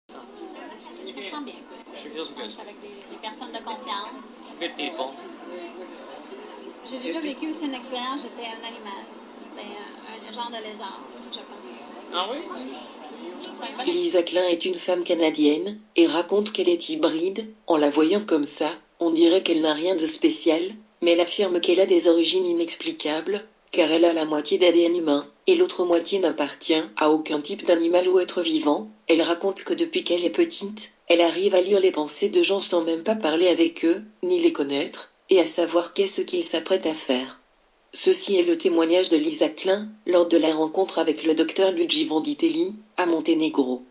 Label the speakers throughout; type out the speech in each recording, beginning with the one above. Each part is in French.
Speaker 1: Je me sens bien.
Speaker 2: She feels
Speaker 1: Je
Speaker 2: good.
Speaker 1: suis avec des personnes de confiance.
Speaker 2: Good people.
Speaker 1: J'ai déjà vécu aussi une expérience, j'étais un animal. Un genre de lézard, je pense.
Speaker 2: Ah oui?
Speaker 1: C'est une bonne
Speaker 3: Lisa Klein est une femme canadienne et raconte qu'elle est hybride. En la voyant comme ça, on dirait qu'elle n'a rien de spécial, mais elle affirme qu'elle a des origines inexplicables, car elle a la moitié d'ADN humain, et l'autre moitié n'appartient à aucun type d'animal ou être vivant. Elle raconte que depuis qu'elle est petite, elle arrive à lire les pensées de gens sans même pas parler avec eux, ni les connaître, et à savoir qu'est-ce qu'ils s'apprêtent à faire. Ceci est le témoignage de Lisa Klein, lors de la rencontre avec le docteur Luigi Vanditelli, à Monténégro.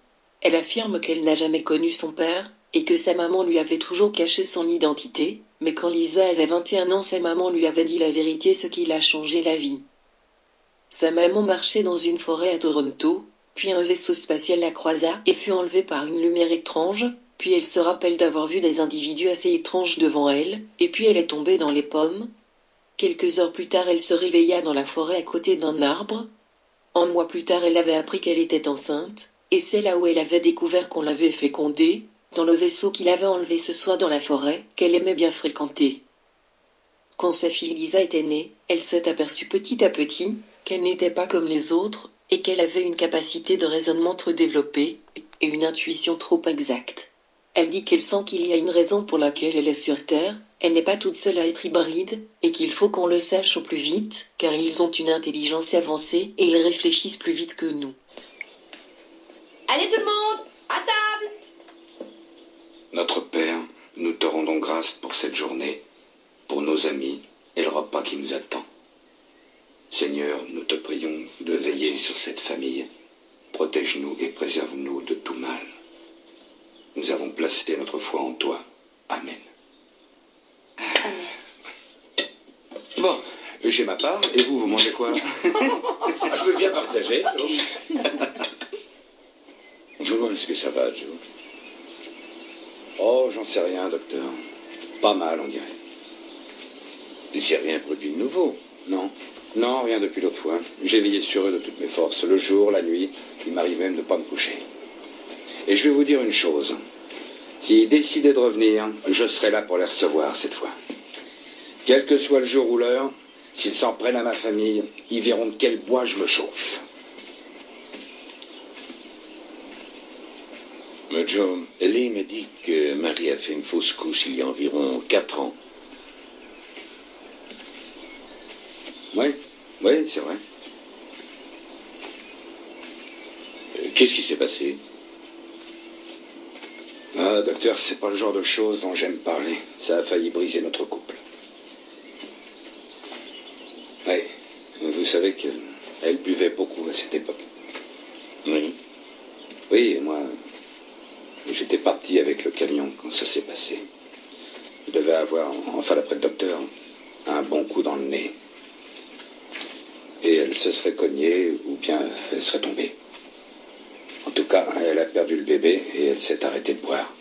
Speaker 3: Elle affirme qu'elle n'a jamais connu son père, et que sa maman lui avait toujours caché son identité, mais quand Lisa avait 21 ans, sa maman lui avait dit la vérité, ce qui l'a changé la vie. Sa maman marchait dans une forêt à Toronto, puis un vaisseau spatial la croisa et fut enlevée par une lumière étrange, puis elle se rappelle d'avoir vu des individus assez étranges devant elle, et puis elle est tombée dans les pommes. Quelques heures plus tard, elle se réveilla dans la forêt à côté d'un arbre. Un mois plus tard, elle avait appris qu'elle était enceinte, et c'est là où elle avait découvert qu'on l'avait fécondée, dans le vaisseau qu'il avait enlevé ce soir dans la forêt, qu'elle aimait bien fréquenter. Quand sa fille Lisa était née, elle s'est aperçue petit à petit qu'elle n'était pas comme les autres, et qu'elle avait une capacité de raisonnement trop développée, et une intuition trop exacte. Elle dit qu'elle sent qu'il y a une raison pour laquelle elle est sur Terre, elle n'est pas toute seule à être hybride, et qu'il faut qu'on le sache au plus vite, car ils ont une intelligence avancée et ils réfléchissent plus vite que nous.
Speaker 4: Allez tout le monde, à table!
Speaker 5: Notre Père, nous te rendons grâce pour cette journée, pour nos amis et le repas qui nous attend. Seigneur, nous te prions de veiller sur cette famille. Protège-nous et préserve-nous de tout mal. Nous avons placé notre foi en toi. Amen. Bon, j'ai ma part, et vous mangez quoi?
Speaker 6: Je veux bien partager, Joe. Comment est-ce que ça va, Joe?
Speaker 5: Oh, j'en sais rien, docteur. Pas mal, on dirait.
Speaker 6: Il s'est rien produit de nouveau.
Speaker 5: Non, non, rien depuis l'autre fois. J'ai veillé sur eux de toutes mes forces, le jour, la nuit. Il m'arrive même de ne pas me coucher. Et je vais vous dire une chose. S'ils décidaient de revenir, je serai là pour les recevoir cette fois. Quel que soit le jour ou l'heure, s'ils s'en prennent à ma famille, ils verront de quel bois je me chauffe.
Speaker 6: Mais Joe, Ellie me dit que Marie a fait une fausse couche il y a environ 4 ans.
Speaker 5: Oui, oui, c'est vrai.
Speaker 6: Qu'est-ce qui s'est passé?
Speaker 5: Ah, docteur, c'est pas le genre de choses dont j'aime parler. Ça a failli briser notre couple. Oui, vous savez qu'elle buvait beaucoup à cette époque.
Speaker 6: Oui.
Speaker 5: Oui, et moi, j'étais parti avec le camion quand ça s'est passé. Je devais avoir, enfin d'après le docteur, un bon coup dans le nez. Et elle se serait cognée, ou bien elle serait tombée. En tout cas, elle a perdu le bébé et elle s'est arrêtée de boire.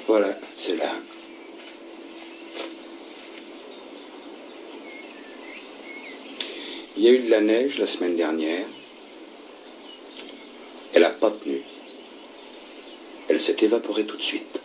Speaker 5: Voilà, c'est là. Il y a eu de la neige la semaine dernière. Elle n'a pas tenu. Elle s'est évaporée tout de suite.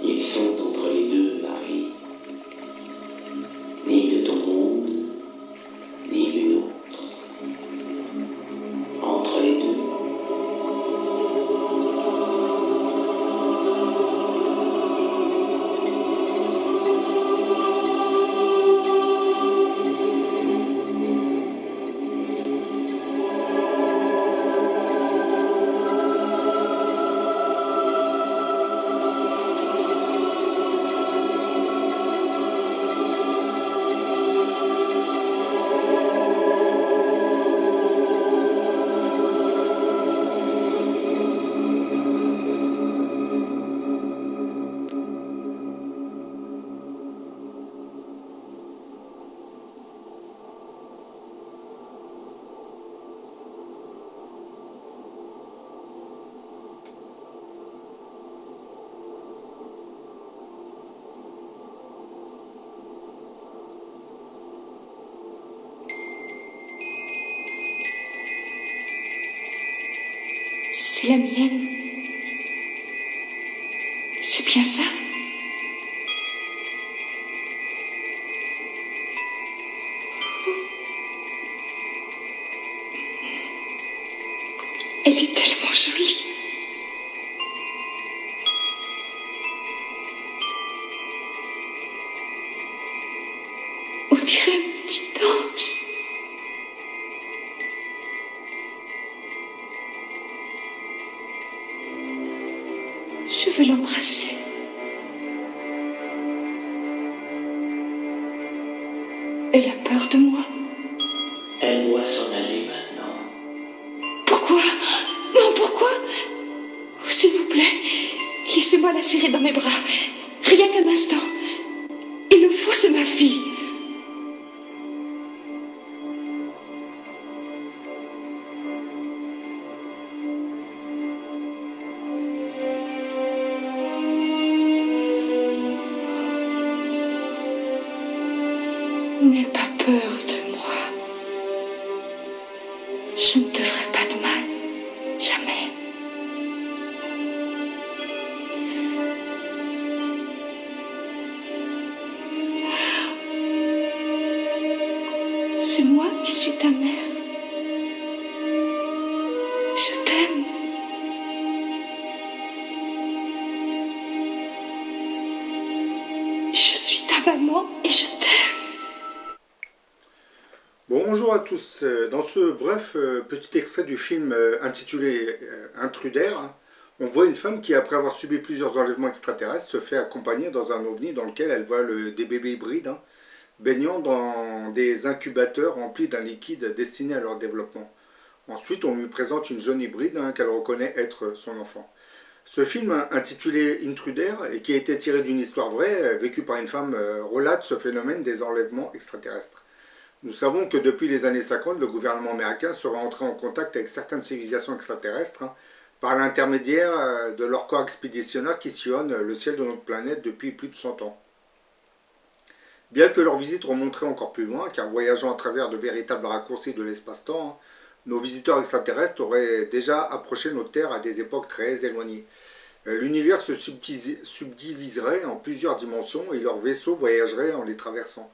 Speaker 6: Ils sont entre les deux, Marie. Ni de ton monde, ni du nôtre. Entre les deux.
Speaker 2: C'est la mienne. C'est bien ça. Elle est tellement jolie. On dirait un petit ange. Je veux l'embrasser. Elle a peur de moi.
Speaker 6: Elle doit s'en aller maintenant.
Speaker 2: Pourquoi? Non, pourquoi? Oh, s'il vous plaît, laissez-moi la serrer dans mes bras. Rien qu'un instant. Il le faut, c'est ma fille. N'aie pas peur de moi. Je ne te ferai pas de mal. Jamais. C'est moi qui suis ta mère. Je t'aime. Je suis ta maman et je t'aime.
Speaker 7: Bonjour à tous. Dans ce bref petit extrait du film intitulé Intruder, on voit une femme qui, après avoir subi plusieurs enlèvements extraterrestres, se fait accompagner dans un ovni dans lequel elle voit des bébés hybrides baignant dans des incubateurs remplis d'un liquide destiné à leur développement. Ensuite, on lui présente une jeune hybride qu'elle reconnaît être son enfant. Ce film intitulé Intruder, et qui a été tiré d'une histoire vraie, vécue par une femme, relate ce phénomène des enlèvements extraterrestres. Nous savons que depuis les années 50, le gouvernement américain serait entré en contact avec certaines civilisations extraterrestres par l'intermédiaire de leurs corps expéditionnaires qui sillonnent le ciel de notre planète depuis plus de 100 ans. Bien que leur visite remonterait encore plus loin, car voyageant à travers de véritables raccourcis de l'espace-temps, nos visiteurs extraterrestres auraient déjà approché notre Terre à des époques très éloignées. L'univers se subdiviserait en plusieurs dimensions et leurs vaisseaux voyageraient en les traversant.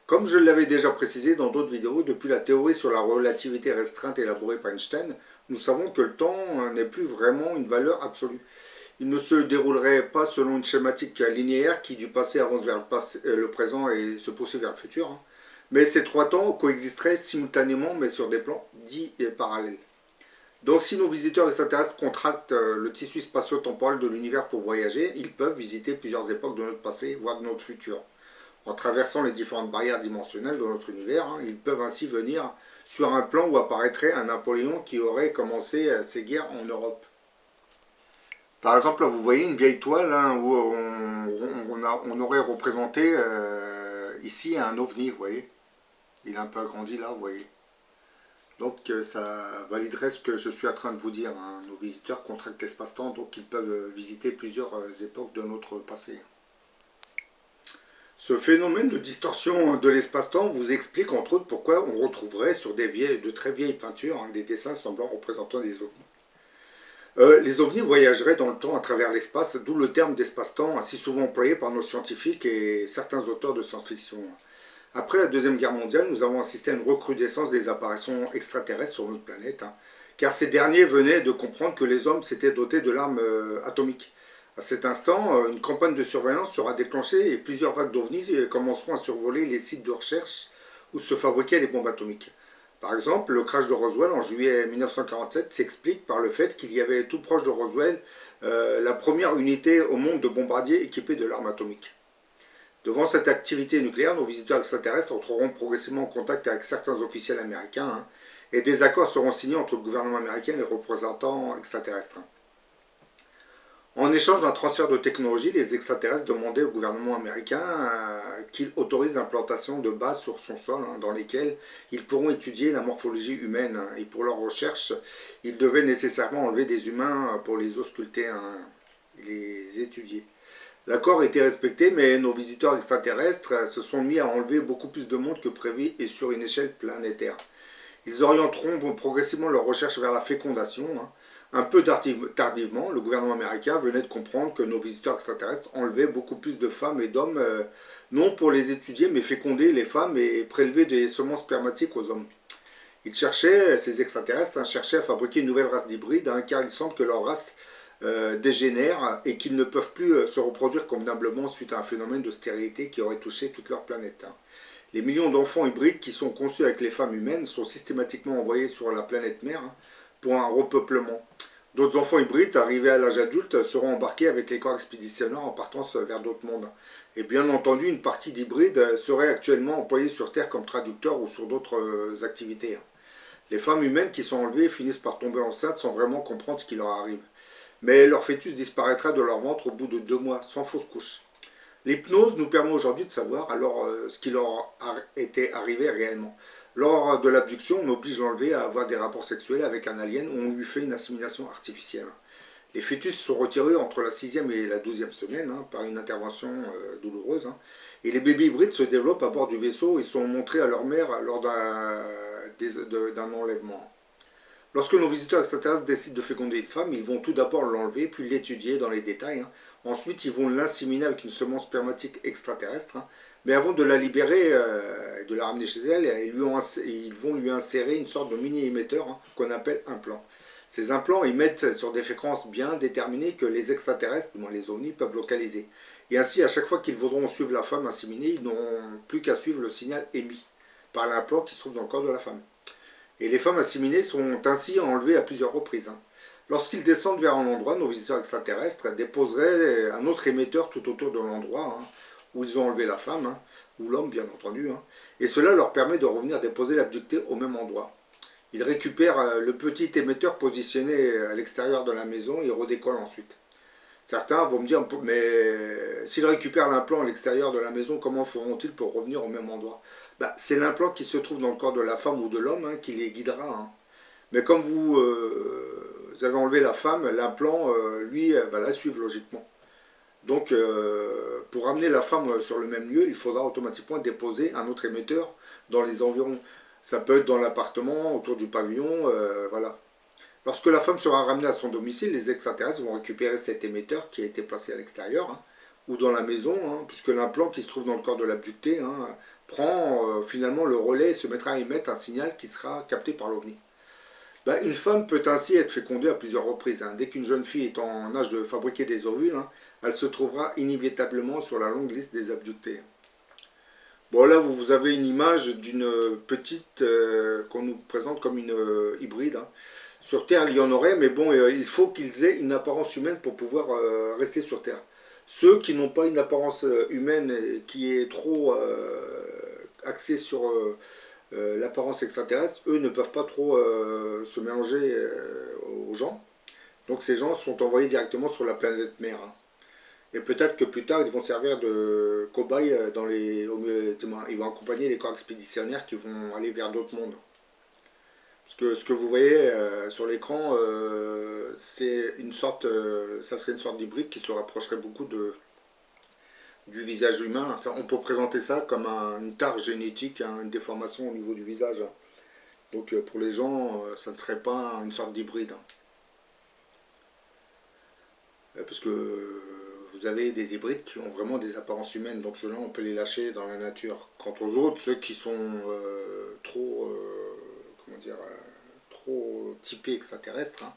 Speaker 7: Comme je l'avais déjà précisé dans d'autres vidéos, depuis la théorie sur la relativité restreinte élaborée par Einstein, nous savons que le temps n'est plus vraiment une valeur absolue. Il ne se déroulerait pas selon une schématique linéaire qui du passé avance vers le présent et se poursuit vers le futur, mais ces trois temps coexisteraient simultanément mais sur des plans dits parallèles. Donc si nos visiteurs extraterrestres contractent le tissu spatio-temporel de l'univers pour voyager, ils peuvent visiter plusieurs époques de notre passé, voire de notre futur. En traversant les différentes barrières dimensionnelles de notre univers, ils peuvent ainsi venir sur un plan où apparaîtrait un Napoléon qui aurait commencé ses guerres en Europe. Par exemple, là, vous voyez une vieille toile où on aurait représenté ici un ovni, vous voyez. Il est un peu agrandi là, vous voyez. Donc ça validerait ce que je suis en train de vous dire. Nos visiteurs contractent l'espace-temps, donc ils peuvent visiter plusieurs époques de notre passé. Ce phénomène de distorsion de l'espace-temps vous explique entre autres pourquoi on retrouverait sur de très vieilles peintures des dessins semblant représentant des ovnis. Les ovnis voyageraient dans le temps à travers l'espace, d'où le terme d'espace-temps, si souvent employé par nos scientifiques et certains auteurs de science-fiction. Après la Deuxième Guerre mondiale, nous avons assisté à une recrudescence des apparitions extraterrestres sur notre planète, car ces derniers venaient de comprendre que les hommes s'étaient dotés de l'arme atomique. À cet instant, une campagne de surveillance sera déclenchée et plusieurs vagues d'ovnis commenceront à survoler les sites de recherche où se fabriquaient les bombes atomiques. Par exemple, le crash de Roswell en juillet 1947 s'explique par le fait qu'il y avait tout proche de Roswell la première unité au monde de bombardiers équipés de l'arme atomique. Devant cette activité nucléaire, nos visiteurs extraterrestres entreront progressivement en contact avec certains officiels américains et des accords seront signés entre le gouvernement américain et les représentants extraterrestres. En échange d'un transfert de technologie, les extraterrestres demandaient au gouvernement américain qu'il autorise l'implantation de bases sur son sol dans lesquelles ils pourront étudier la morphologie humaine. Et pour leur recherche, ils devaient nécessairement enlever des humains pour les ausculter, les étudier. L'accord était respecté, mais nos visiteurs extraterrestres se sont mis à enlever beaucoup plus de monde que prévu et sur une échelle planétaire. Ils orienteront progressivement leurs recherches vers la fécondation. Un peu tardivement, le gouvernement américain venait de comprendre que nos visiteurs extraterrestres enlevaient beaucoup plus de femmes et d'hommes, non pour les étudier, mais féconder les femmes et prélever des semences spermatiques aux hommes. Ils cherchaient, ces extraterrestres, cherchaient à fabriquer une nouvelle race d'hybrides, car il semble que leur race dégénère et qu'ils ne peuvent plus se reproduire convenablement suite à un phénomène de stérilité qui aurait touché toute leur planète. Les millions d'enfants hybrides qui sont conçus avec les femmes humaines sont systématiquement envoyés sur la planète mère pour un repeuplement. D'autres enfants hybrides arrivés à l'âge adulte seront embarqués avec les corps expéditionnaires en partance vers d'autres mondes. Et bien entendu, une partie d'hybrides serait actuellement employée sur Terre comme traducteurs ou sur d'autres activités. Les femmes humaines qui sont enlevées finissent par tomber enceintes sans vraiment comprendre ce qui leur arrive. Mais leur fœtus disparaîtra de leur ventre au bout de 2 mois, sans fausse couche. L'hypnose nous permet aujourd'hui de savoir alors ce qui leur était arrivé réellement. Lors de l'abduction, on oblige l'enlevé à avoir des rapports sexuels avec un alien où on lui fait une assimilation artificielle. Les fœtus sont retirés entre la 6e et la 12e semaine par une intervention douloureuse. Et les bébés hybrides se développent à bord du vaisseau et sont montrés à leur mère lors d'un enlèvement. Lorsque nos visiteurs extraterrestres décident de féconder une femme, ils vont tout d'abord l'enlever, puis l'étudier dans les détails. Ensuite, ils vont l'inséminer avec une semence spermatique extraterrestre. Mais avant de la libérer et de la ramener chez elle, ils vont lui insérer une sorte de mini-émetteur qu'on appelle implant. Ces implants émettent sur des fréquences bien déterminées que les extraterrestres, du moins les ovnis, peuvent localiser. Et ainsi, à chaque fois qu'ils voudront suivre la femme inséminée, ils n'auront plus qu'à suivre le signal émis par l'implant qui se trouve dans le corps de la femme. Et les femmes inséminées sont ainsi enlevées à plusieurs reprises. Lorsqu'ils descendent vers un endroit, nos visiteurs extraterrestres déposeraient un autre émetteur tout autour de l'endroit où ils ont enlevé la femme, ou l'homme bien entendu, et cela leur permet de revenir déposer l'abducté au même endroit. Ils récupèrent le petit émetteur positionné à l'extérieur de la maison et redécollent ensuite. Certains vont me dire, mais s'ils récupèrent l'implant à l'extérieur de la maison, comment feront-ils pour revenir au même endroit? C'est l'implant qui se trouve dans le corps de la femme ou de l'homme qui les guidera. Mais comme vous avez enlevé la femme, l'implant, lui, va la suivre logiquement. Donc, pour ramener la femme sur le même lieu, il faudra automatiquement déposer un autre émetteur dans les environs. Ça peut être dans l'appartement, autour du pavillon, voilà. Lorsque la femme sera ramenée à son domicile, les extraterrestres vont récupérer cet émetteur qui a été placé à l'extérieur, ou dans la maison, puisque l'implant qui se trouve dans le corps de l'abducté prend finalement le relais et se mettra à émettre un signal qui sera capté par l'OVNI. Une femme peut ainsi être fécondée à plusieurs reprises. Dès qu'une jeune fille est en âge de fabriquer des ovules, elle se trouvera inévitablement sur la longue liste des abductés. Bon, là, vous avez une image d'une petite qu'on nous présente comme une hybride. Sur Terre, il y en aurait, mais bon, il faut qu'ils aient une apparence humaine pour pouvoir rester sur Terre. Ceux qui n'ont pas une apparence humaine et qui est trop axée sur l'apparence extraterrestre, eux ne peuvent pas trop se mélanger aux gens. Donc ces gens sont envoyés directement sur la planète mère. Et peut-être que plus tard, ils vont servir de cobayes ils vont accompagner les corps expéditionnaires qui vont aller vers d'autres mondes. Parce que ce que vous voyez sur l'écran, c'est une sorte, ça serait une sorte d'hybride qui se rapprocherait beaucoup du visage humain. On peut présenter ça comme une tare génétique, une déformation au niveau du visage. Donc pour les gens, ça ne serait pas une sorte d'hybride. parce que vous avez des hybrides qui ont vraiment des apparences humaines, donc ceux-là on peut les lâcher dans la nature. Quant aux autres, ceux qui sont trop, comment dire, trop typés extraterrestres, hein,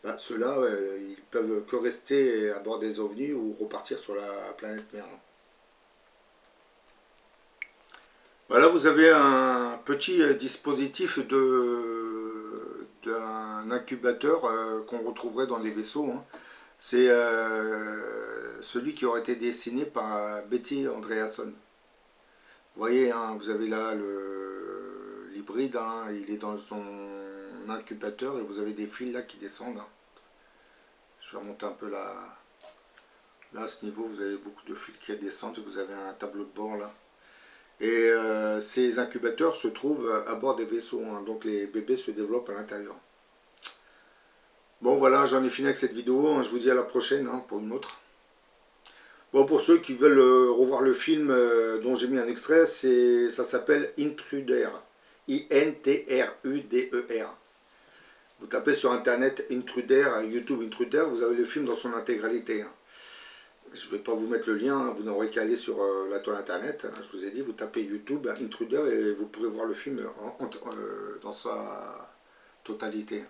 Speaker 7: bah, ceux-là, ils peuvent que rester à bord des ovnis ou repartir sur la planète mère. Voilà, vous avez un petit dispositif d'un incubateur qu'on retrouverait dans des vaisseaux. Hein. C'est celui qui aurait été dessiné par Betty Andreasson. Vous voyez, hein, vous avez là l'hybride, hein, il est dans son incubateur et vous avez des fils là qui descendent. Hein. Je vais remonter un peu là. Là, à ce niveau, vous avez beaucoup de fils qui descendent et vous avez un tableau de bord là. Et ces incubateurs se trouvent à bord des vaisseaux, hein, donc les bébés se développent à l'intérieur. Bon voilà, j'en ai fini avec cette vidéo, hein, je vous dis à la prochaine hein, pour une autre. Bon, pour ceux qui veulent revoir le film dont j'ai mis un extrait, ça s'appelle Intruder, I-N-T-R-U-D-E-R. Vous tapez sur internet Intruder, YouTube Intruder, vous avez le film dans son intégralité. Hein. Je ne vais pas vous mettre le lien, hein, vous n'aurez qu'à aller sur la toile internet. Hein, je vous ai dit, vous tapez YouTube Intruder et vous pourrez voir le film dans sa totalité.